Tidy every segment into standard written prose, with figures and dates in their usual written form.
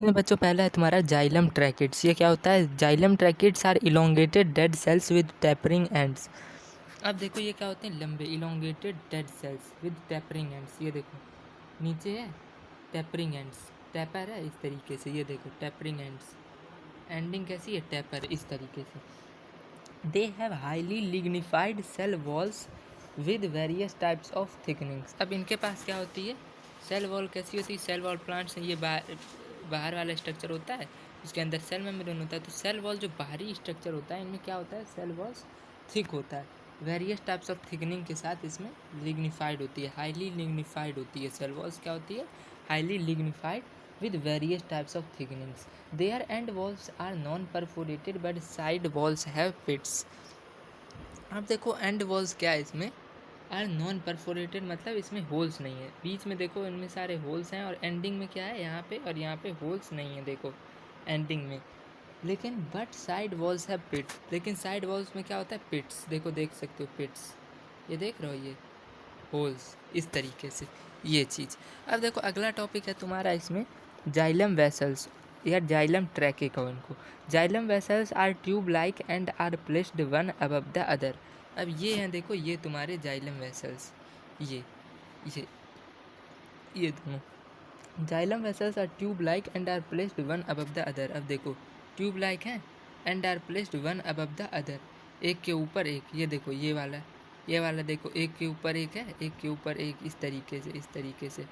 बच्चों पहला है तुम्हारा जाइलम ट्रैकिड्स। ये क्या होता है? Xylem tracheids are elongated dead cells with tapering ends. अब देखो ये क्या होते हैं? लंबे elongated dead cells with tapering ends. ये देखो नीचे है टेपरिंग एंड्स, टैपर है इस तरीके से। ये देखो टेपरिंग एंड्स, एंडिंग कैसी है? टैपर इस तरीके से। They have highly lignified cell walls with various types of thickenings. अब इनके पास क्या होती है? सेल वॉल कैसी होती है? सेल वॉल प्लांट्स ये बाहर वाला स्ट्रक्चर होता है, उसके अंदर सेल मेम्ब्रेन होता है। तो सेल वॉल जो बाहरी स्ट्रक्चर होता है इनमें क्या होता है? सेल वॉल्स थिक होता है, वेरियस टाइप्स ऑफ थिकनिंग के साथ इसमें लिग्निफाइड होती है, हाईली लिग्निफाइड होती है। सेल वॉल्स क्या होती है? Highly lignified with various types of thicknings. Their end walls are non-perforated but side walls have pits. अब देखो एंड वॉल्स क्या है इसमें? आर नॉन परफोरेटेड, मतलब इसमें होल्स नहीं है। बीच में देखो इनमें सारे होल्स हैं, और एंडिंग में क्या है? यहाँ पे और यहाँ पे होल्स नहीं है देखो एंडिंग में। लेकिन बट साइड वॉल्स हैव पिट्स। लेकिन साइड वॉल्स में क्या होता है? पिट्स। देखो देख सकते हो पिट्स, ये देख रहे हो, ये होल्स इस तरीके से, ये चीज़। अब देखो अगला टॉपिक है तुम्हारा इसमें जाइलम वेसल्स या जाइलम ट्रैके कहो इनको। Xylem vessels are tube like and are placed one above the other. अब ये हैं देखो, ये तुम्हारे जाइलम वेसल्स, ये ये दोनों xylem vessels are tube like and are placed one above the other. अब देखो ट्यूब लाइक हैं and are placed one above the other, एक के ऊपर एक। ये देखो ये वाला देखो एक के ऊपर एक है, एक के ऊपर एक, इस तरीके से।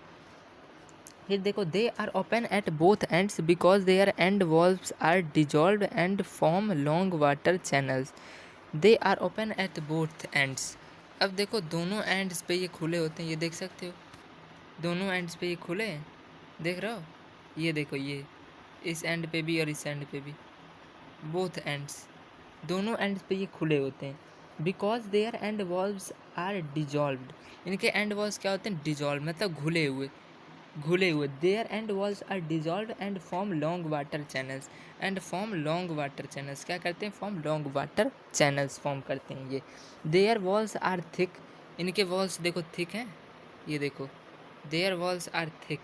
फिर देखो they are open at both ends because their end walls are dissolve and form long water channels. They are open at both ends. अब देखो दोनों एंड्स पे ये खुले होते हैं, ये देख सकते हो, दोनों एंड्स पे ये खुले हैं, देख रहे हो? ये देखो, ये इस एंड पे भी और इस एंड पे भी, बोथ एंड्स, दोनों एंड्स पे ये खुले होते हैं। Because their end walls are dissolved. इनके एंड वॉल्स क्या होते हैं? डिजॉल्व, मतलब घुले हुए। Their end walls are dissolve and form long water channels. And form long water channels क्या करते हैं? Form long water channels form करते हैं ये। Their walls are thick. इनके वॉल्स देखो थिक हैं, ये देखो देयर वॉल्स आर थिक,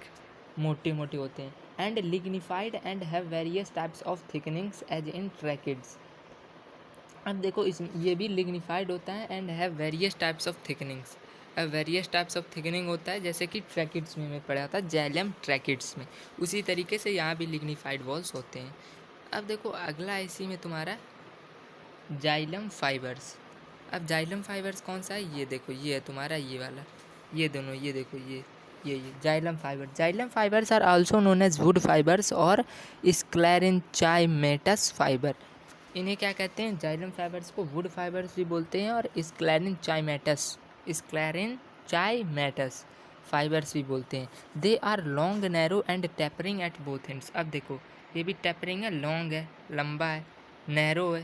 मोटे मोटे होते हैं। And lignified and have various types of thickenings as in tracheids. अब देखो इस ये भी लिग्निफाइड होता है and have various types of thickenings. अब वेरियस टाइप्स ऑफ थिकनिंग होता है जैसे कि ट्रैकिड्स में पढ़ा था, जाइलम ट्रैकिड्स में, उसी तरीके से यहाँ भी लिग्निफाइड वॉल्स होते हैं। अब देखो अगला इसी में तुम्हारा जाइलम फाइबर्स। अब जाइलम फाइबर्स कौन सा है? ये देखो ये है तुम्हारा ये वाला, ये दोनों, ये देखो ये xylem fibre. Xylem fibres are also known as wood fibres और स्क्लेरेंचाइमेटस फाइबर। इन्हें क्या कहते हैं? जाइलम फाइबर्स को वुड फाइबर्स भी बोलते हैं और स्क्लेरेंचाइमेटस फाइबर्स भी बोलते हैं। They are long narrow and tapering at both ends. अब देखो ये भी टेपरिंग है, लॉन्ग है, लंबा है, नैरो है,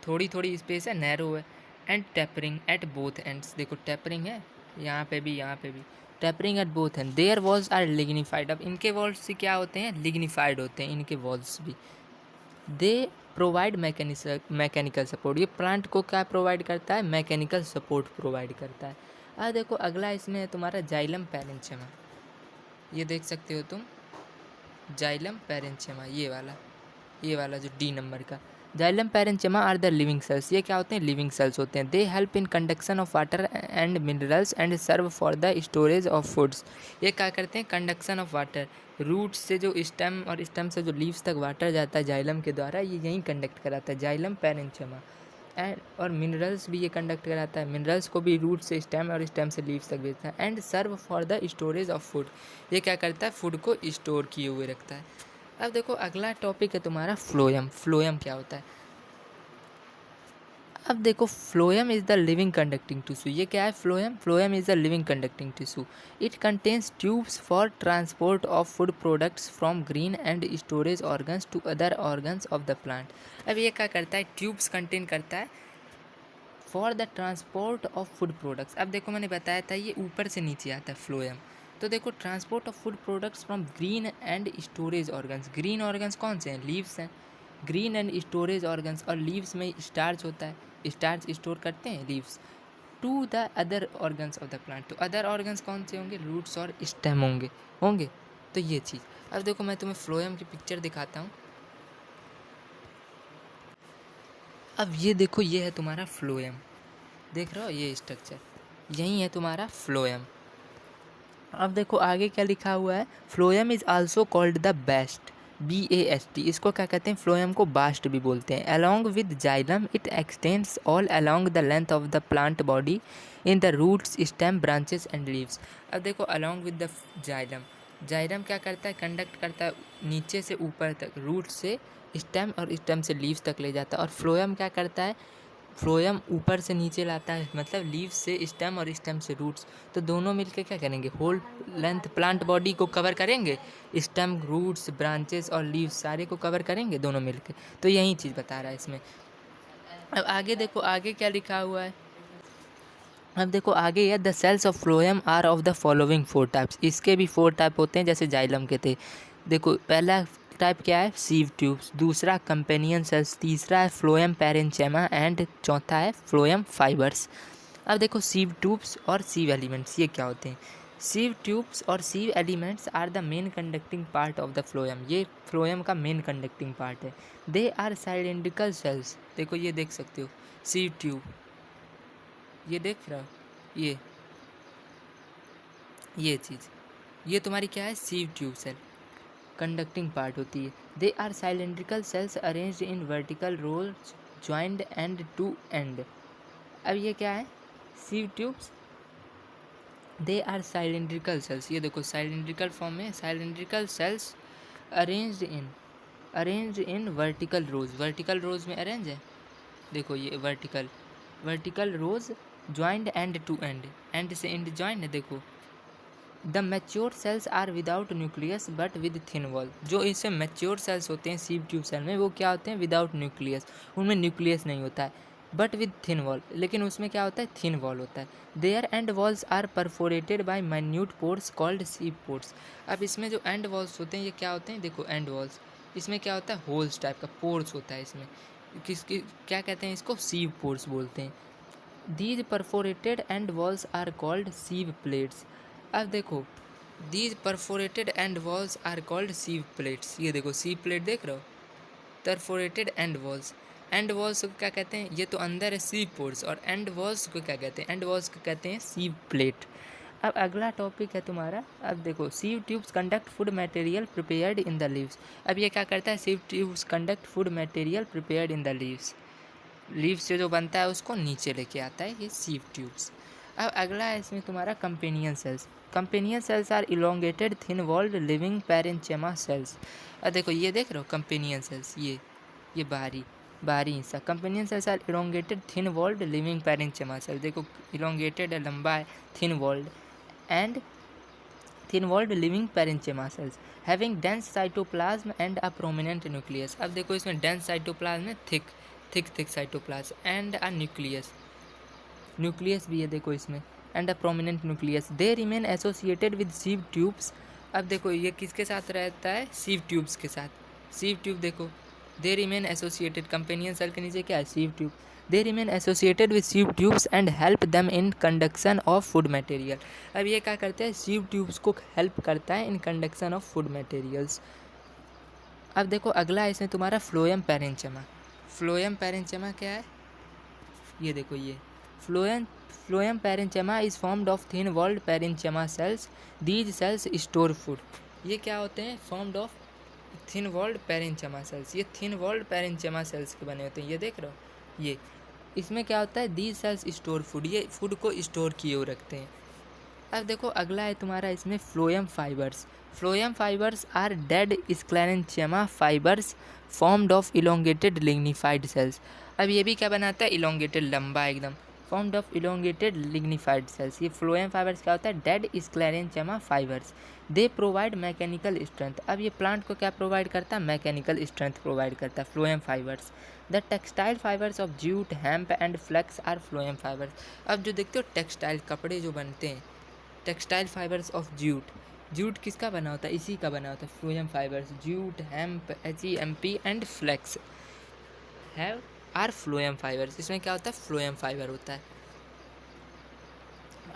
थोड़ी थोड़ी स्पेस है, नैरो है, and tapering at both ends. देखो टेपरिंग है यहाँ पे भी, यहाँ पे भी, tapering at both end. Their walls are lignified. अब इनके वॉल्स से क्या होते हैं? लिग्निफाइड होते हैं इनके वॉल्स भी। दे प्रोवाइड मैकेनिकल सपोर्ट। ये प्लांट को क्या प्रोवाइड करता है? मैकेनिकल सपोर्ट प्रोवाइड करता है। देखो अगला इसमें है तुम्हारा जाइलम पैरेंचिमा। ये देख सकते हो तुम, जाइलम पैरेंचिमा, ये वाला जो डी नंबर का। Xylem parenchyma are the living cells. ये क्या होते हैं? लिविंग सेल्स होते हैं। They help in conduction of water and minerals and serve for the storage of foods. ये क्या करते हैं? कंडक्शन ऑफ वाटर, रूट्स से जो स्टेम और स्टेम से जो लीव्स तक वाटर जाता है जाइलम के द्वारा, ये यहीं कंडक्ट कराता है जाइलम पैरेंचिमा। एंड और मिनरल्स भी ये कंडक्ट कराता है, मिनरल्स को भी रूट से स्टेम और स्टेम से लीव्स तक भेजता है। And serve for the storage of food. ये क्या करता है? फूड को स्टोर किए हुए रखता है। अब देखो अगला टॉपिक है तुम्हारा फ्लोएम। फ्लोएम क्या होता है? अब देखो phloem is the living conducting tissue. ये क्या है? Phloem is the living conducting tissue. It contains tubes for transport of food products from green and storage organs to other organs of the plant. अब ये क्या करता है? Tubes contain करता है for the transport of food products. अब देखो मैंने बताया था ये ऊपर से नीचे आता है फ्लोएम। तो देखो transport of food products from green and storage organs. Green organs कौन से हैं? लीव्स हैं। ग्रीन एंड स्टोरेज ऑर्गन्स, और लीव्स में स्टार्च होता है, स्टार्च स्टोर करते हैं leaves. To the other organs of the plant. तो अदर ऑर्गन्स कौन से होंगे? रूट्स और स्टेम होंगे। तो ये चीज़। अब देखो मैं तुम्हें फ्लोएम की पिक्चर दिखाता हूँ। अब ये देखो, ये है तुम्हारा फ्लोएम, देख रहे हो ये स्ट्रक्चर, यही है तुम्हारा फ्लोएम। अब देखो आगे क्या लिखा हुआ है, phloem is also called the best, BAST, इसको क्या कहते हैं, फ्लोएम को बास्ट भी बोलते हैं। Along with xylem it extends all along the length of the plant body in the roots, stem, branches and leaves. अब देखो along with the xylem, xylem क्या करता है, कंडक्ट करता है नीचे से ऊपर तक, रूट से स्टेम और स्टेम से लीव्स तक ले जाता है। और फ्लोएम क्या करता है, फ्लोएम ऊपर से नीचे लाता है, मतलब लीव्स से स्टेम और स्टेम से रूट्स, तो दोनों मिलके क्या करेंगे, होल लेंथ प्लांट बॉडी को कवर करेंगे, स्टेम, रूट्स, ब्रांचेस और लीव्स सारे को कवर करेंगे दोनों मिलके। तो यही चीज़ बता रहा है इसमें। अब आगे देखो आगे क्या लिखा हुआ है, अब देखो आगे है, the cells of phloem are of the following 4 types, इसके भी 4 टाइप होते हैं जैसे जाइलम के थे। देखो पहला टाइप क्या है, सीव ट्यूब्स, दूसरा कंपेनियन सेल्स, तीसरा है फ्लोएम पैरेंचेमा एंड चौथा है फ्लोएम फाइबर्स। अब देखो सीव ट्यूब्स और सीव एलिमेंट्स ये क्या होते हैं। सीव ट्यूब्स और sieve elements are the main conducting part of the phloem, ये फ्लोएम का मेन कंडक्टिंग पार्ट है। दे आर साइलेंड्रिकल सेल्स, देखो ये देख सकते हो सीव ट्यूब, ये देख रहा हो, ये चीज़, ये तुम्हारी क्या है, sieve tube cell, conducting part होती है। They are cylindrical cells arranged in vertical rows joint end to end. अब ये क्या है, sieve tubes, they are cylindrical cells, ये देखो साइलेंड्रिकल फॉर्म में, cylindrical cells arranged in vertical rows, vertical rows में अरेंज है, देखो ये vertical rows joint end to end से एंड ज्वाइंट है, देखो। The mature cells are without nucleus but with thin wall, जो इससे मैच्योर सेल्स होते हैं सीव ट्यूब सेल में, वो क्या होते हैं, विदाउट न्यूक्लियस, उनमें न्यूक्लियस नहीं होता है, बट विद थिन वॉल, लेकिन उसमें क्या होता है, थिन वॉल होता है। Their end walls are perforated by minute pores called sieve pores. अब इसमें जो एंड वॉल्स होते हैं ये क्या होते हैं, देखो एंड वॉल्स, इसमें क्या होता है, होल्स टाइप का पोर्स होता है इसमें, किसकी क्या कहते हैं इसको, सीव पोर्स बोलते हैं। These perforated end walls are called sieve plates. अब देखो these perforated end walls are called sieve plates, ये देखो सीव प्लेट देख रहे हो, परफोरेटेड एंड वॉल्स को क्या कहते हैं, ये तो अंदर है सीव पोर्स, और एंड वॉल्स को क्या कहते हैं, एंड वॉल्स को कहते हैं सीव प्लेट। अब अगला टॉपिक है तुम्हारा, अब देखो sieve tubes conduct food material prepared in the leaves. अब ये क्या करता है, sieve tubes conduct food material prepared in the leaves से जो बनता है उसको नीचे लेके आता है ये सीव ट्यूब्स। अब अगला है इसमें तुम्हारा companion cells. Companion cells are elongated thin walled living parenchyma cells. अब देखो ये देख रहे हो कंपेनियन सेल्स, ये बाहरी हिस्सा, companion cells are elongated thin walled living parenchyma cells, देखो इलोंगेटेड है, लंबा है, thin walled and thin walled living parenchyma cells having dense cytoplasm and a prominent nucleus. अब देखो इसमें डेंस साइटोप्लाज्म में thick cytoplasm and a nucleus भी है देखो इसमें, and a prominent nucleus. They remain associated with sieve tubes. अब देखो ये किसके साथ रहता है, सीव ट्यूब्स के साथ, सीव ट्यूब देखो, they remain associated, companion cell के नीचे क्या है, sieve tube, they remain associated with sieve tubes and help them in conduction of food material. अब ये क्या करते हैं, सीव ट्यूब्स को हेल्प करता है इन कंडक्शन ऑफ फूड मटेरियल्स। अब देखो अगला है इसमें तुम्हारा फ्लोएम पैरेंचेमा क्या है, ये देखो ये phloem parenchyma is formed of thin walled parenchyma cells, these cells store food. ये क्या होते हैं, formed of thin walled parenchyma cells, ये थिन वॉल्ड पैरेंचेमा सेल्स के बने होते हैं, ये देख रहे हो, ये इसमें क्या होता है, दीज सेल्स स्टोर फूड, ये फूड को स्टोर किए हुए रखते हैं। अब देखो अगला है तुम्हारा इसमें phloem fibres are dead sclerenchyma fibres formed of elongated lignified cells. अब ये भी क्या बनाता है, इलोंगेटेड, लंबा एकदम, formed of elongated lignified cells. ये फ्लोएम फाइबर्स क्या होता है, dead sclerenchyma fibres, they provide mechanical strength. अब ये प्लांट को क्या प्रोवाइड करता है, मैकेनिकल स्ट्रेंथ प्रोवाइड करता है phloem fibres. The textile fibres of jute, hemp and flax are phloem fibres. अब जो देखते हो टेक्सटाइल कपड़े जो बनते हैं, टेक्सटाइल फाइबर्स ऑफ जूट किसका बना होता है, इसी का बना होता है, phloem fibres. Jute, hemp, HEMP and flax are phloem fibres, इसमें क्या होता है, फ्लोएम फाइबर होता है।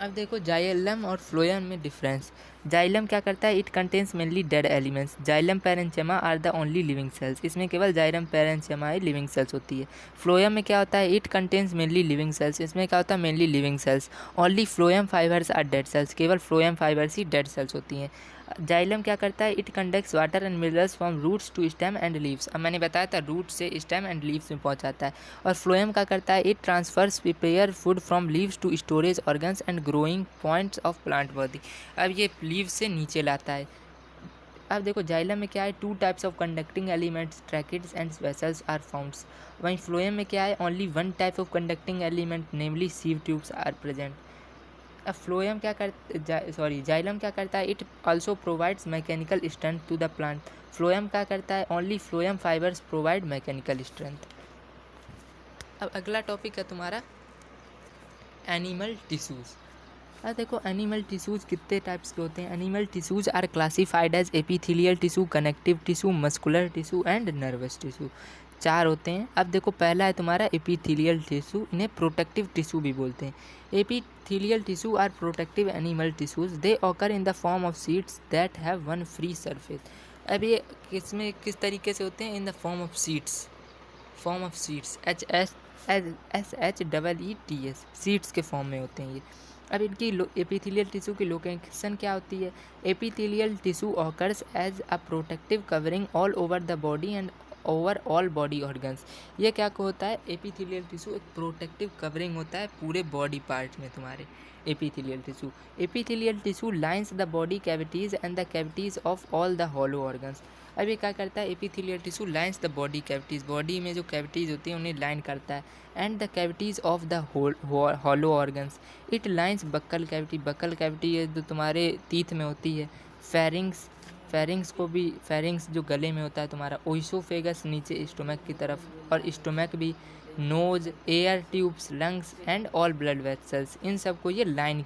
अब देखो जाइलम और फ्लोएम में डिफरेंस। जाइलम क्या करता है, it contains mainly dead elements. Xylem parenchyma are the only living cells, इसमें केवल जाइलम पैरेंचिमा ही लिविंग सेल्स होती है। फ्लोएम में क्या होता है, it contains mainly living cells, इसमें क्या होता है mainly living cells. Only phloem fibres are dead cells, केवल फ्लोएम फाइबर्स ही डेड सेल्स होती हैं। जाइलम क्या करता है, it conducts water and minerals from roots to stem and leaves, अब मैंने बताया था रूट से स्टेम एंड लीव्स में पहुंचाता है। और फ्लोएम क्या करता है, it transfers prepare food from leaves to storage organs and growing points of plant body, अब ये लीव्स से नीचे लाता है। अब देखो जाइलम में क्या है, two types of conducting elements tracheids and vessels are founds. वहीं फ्लोएम में क्या है, only one type of conducting element namely sieve tubes are present. अब फ्लोएम क्या कर जाइलम क्या करता है, it also provides mechanical strength to the plant. Phloem क्या करता है, only phloem fibres provide mechanical strength. अब अगला टॉपिक है तुम्हारा एनिमल टिश्यूज़। अब देखो एनिमल टिश्यूज़ कितने टाइप्स के होते हैं। Animal tissues are classified as epithelial tissue, connective tissue, muscular tissue and nervous tissue, चार होते हैं। अब देखो पहला है तुम्हारा एपिथेलियल टिश्यू, इन्हें प्रोटेक्टिव टिश्यू भी बोलते हैं। Epithelial tissue are protective animal tissues, they occur in the form of sheets that have one free surface. अब ये किस तरीके से होते हैं, in the form of sheets, SHEETS, sheets के फॉर्म में होते हैं ये। अब इनकी एपिथेलियल टिश्यू की लोकेशन क्या होती है, epithelial tissue occurs as a protective covering all over the body and over all body organs. ये क्या होता है, एपिथेलियल टिश्यू एक प्रोटेक्टिव कवरिंग होता है पूरे बॉडी पार्ट में तुम्हारे। Epithelial tissue lines the body cavities and the cavities of all the hollow organs. अब ये क्या करता है, epithelial tissue lines the body cavities, body में जो कैविटीज़ होती हैं उन्हें लाइन करता है, and the cavities of the hollow organs. It lines buccal cavity है जो तुम्हारे टीथ में होती है। फेरिंग्स जो गले में होता है तुम्हारा। ओइसोफेगस नीचे स्टोमक की तरफ, और स्टोमक भी, nose, air tubes, lungs and all blood vessels, इन सब को ये लाइन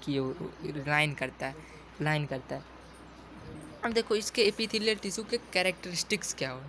करता है। अब देखो इसके एपिथेलियल टिश्यू के कैरेक्टरिस्टिक्स क्या हो।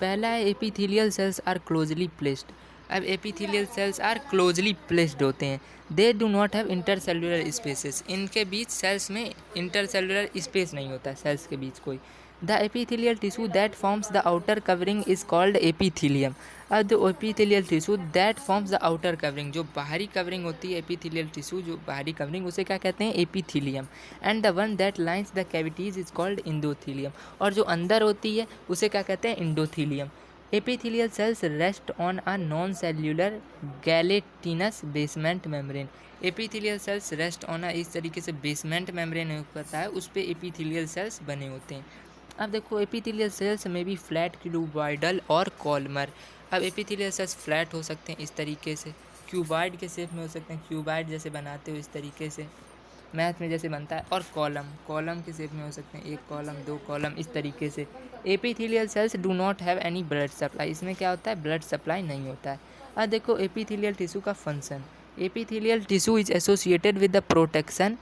पहला है epithelial cells are closely placed. अब epithelial cells are closely placed होते हैं, they do not have intercellular spaces, इनके बीच सेल्स में इंटरसेलुलर स्पेस नहीं होता है सेल्स के बीच कोई। The epithelial tissue that forms the outer covering is called epithelium. अब the epithelial tissue that forms the outer covering, जो बाहरी कवरिंग होती है एपिथेलियल टिश्यू, जो बाहरी कवरिंग उसे क्या कहते हैं, epithelium. And the one that lines the cavities is called endothelium, और जो अंदर होती है उसे क्या कहते हैं, endothelium. Epithelial cells rest on a non cellular gelatinous basement membrane. Epithelial cells rest on इस तरीके से बेसमेंट मेम्ब्रेन होता है, उस पर एपिथेलियल सेल्स बने होते हैं। अब देखो एपिथेलियल सेल्स में भी फ्लैट, क्यूबॉइडल और कॉलमर। अब एपिथेलियल सेल्स फ्लैट हो सकते हैं इस तरीके से, क्यूबॉइड के शेप में हो सकते हैं, क्यूबॉइड जैसे बनाते हो इस तरीके से मैथ में जैसे बनता है, और कॉलम के शेप में हो सकते हैं, एक कॉलम, दो कॉलम, इस तरीके से। Epithelial cells do not have any blood supply, इसमें क्या होता है, ब्लड सप्लाई नहीं होता है। अब देखो एपिथेलियल टिश्यू का function. Epithelial tissue is associated with the protection,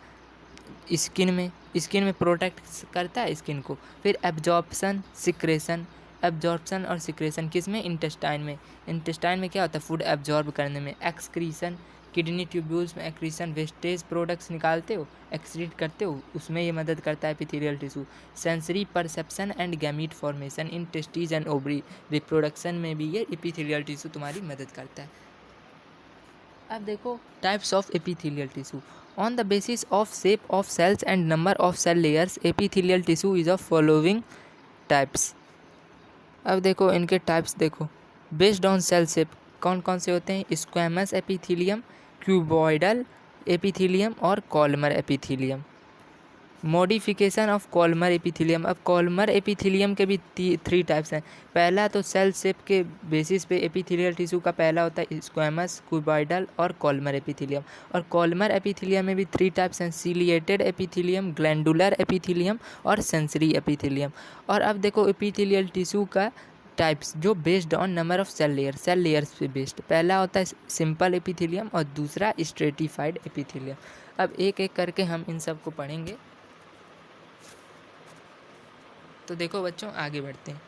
skin में प्रोटेक्ट करता है स्किन को। फिर एब्जॉर्प्शन और सिक्रेशन किस में, इंटेस्टाइन में क्या होता है, फूड एब्जॉर्ब करने में। एक्सक्रीशन, किडनी ट्यूब्यूल्स में एक्रीशन, वेस्टेज प्रोडक्ट्स निकालते हो, एक्सक्रीट करते हो, उसमें ये मदद करता है epithelial tissue. Sensory perception and gamete formation in testis and ovary, reproduction में भी ये एपिथेलियल टिश्यू तुम्हारी मदद करता है। अब देखो types of epithelial tissue. On the basis of shape of cells and number of cell layers, epithelial tissue is of following types. अब देखो इनके टाइप्स देखो, बेस्ड ऑन सेल शेप कौन कौन से होते हैं, स्क्वैमस एपिथेलियम, क्यूबॉइडल एपिथेलियम और columnar epithelium. Modification of columnar epithelium. अब कॉलमर एपिथेलियम के भी 3 टाइप्स हैं। पहला तो सेल शेप के बेसिस पे एपिथेलियल टिश्यू का पहला होता है स्क्वैमस, क्यूबॉइडल और कॉलमर एपिथेलियम। और कॉलमर एपिथेलियम में भी 3 टाइप्स हैं, सीलिएटेड एपिथेलियम, ग्लैंडुलर एपिथेलियम और सेंसरी एपिथेलियम। और अब देखो एपिथेलियल टिश्यू का टाइप्स जो based on number of cell layers पे बेस्ड। पहला होता है सिंपल एपिथेलियम और दूसरा स्ट्रेटिफाइड एपिथेलियम। अब एक एक करके हम इन सब को पढ़ेंगे। तो देखो बच्चों आगे बढ़ते हैं।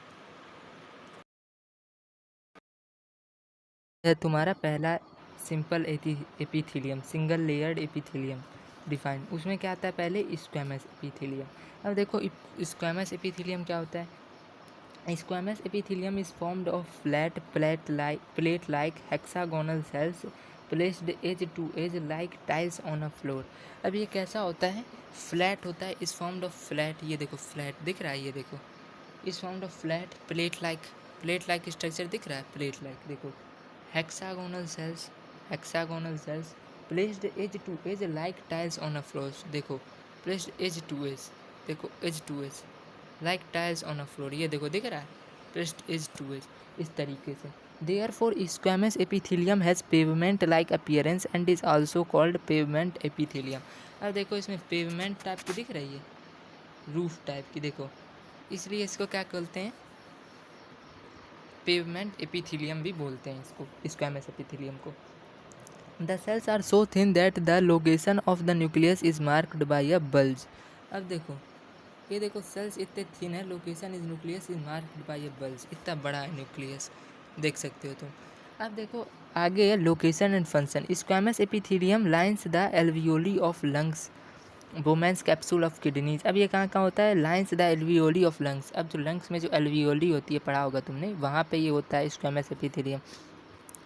है तुम्हारा पहला simple epithelium, single layered epithelium. Define. उसमें क्या आता है पहले स्क्वैमस एपिथेलियम। अब देखो स्क्वैमस एपिथेलियम क्या होता है। Squamous epithelium is formed of flat plate like hexagonal cells placed edge to edge like tiles on a floor. अब ये कैसा होता है, फ्लैट होता है, इज फॉर्म्ड ऑफ फ्लैट, ये देखो फ्लैट दिख रहा है, ये देखो is formed of flat plate like structure दिख रहा है, प्लेट लाइक देखो, hexagonal cells placed edge to edge like tiles on a floor, देखो प्लेस्ड एज टू एज, देखो edge to edge like tiles on a floor, ये देखो दिख रहा है, प्लेस्ड एज टू एज, इस तरीके से। Therefore, squamous epithelium has pavement-like appearance and is also called pavement epithelium। अब देखो इसमें पेवमेंट टाइप की दिख रही है, रूफ टाइप की, देखो इसलिए इसको क्या बोलते हैं, पेवमेंट एपिथेलियम भी बोलते हैं इसको, स्क्वैमस एपिथेलियम को। The cells are so thin that the location of the nucleus is marked by a bulge. अब देखो ये देखो सेल्स इतने थिन है, location is nucleus is marked by a bulge, इतना बड़ा है न्यूक्लियस, देख सकते हो तुम। अब देखो आगे है location and function. Squamous epithelium lines the alveoli of lungs बोमेंस capsule of kidneys. अब ये कहाँ होता है, lines the alveoli of lungs. अब जो लंग्स में जो एल्वियोली होती है, पढ़ा होगा तुमने, वहाँ पे ये होता है स्क्वैमस एपिथेलियम।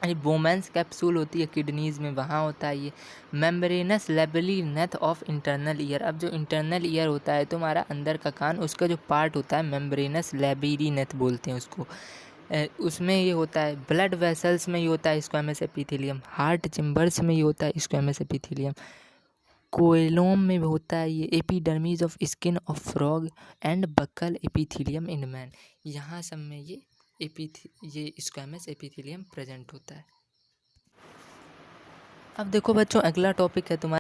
ये बोमेंस कैप्सूल होती है किडनीज में, वहाँ होता है ये। Membranous labyrinth of internal ear. अब जो इंटरनल ईयर होता है तुम्हारा अंदर का कान, उसका जो पार्ट होता है मेम्ब्रेनस लेबरी नेथ बोलते हैं उसको, उसमें ये होता है। ब्लड वेसल्स में ये होता है स्क्वैमस एपिथेलियम। हार्ट चेम्बर्स में ये होता है स्क्वैमस एपिथेलियम। कोएलोम में होता है ये। Epidermis of skin of frog and buckle epithelium in man, यहाँ सब में ये स्क्वैमस एपिथेलियम प्रेजेंट होता है। अब देखो बच्चों अगला टॉपिक है तुम्हारा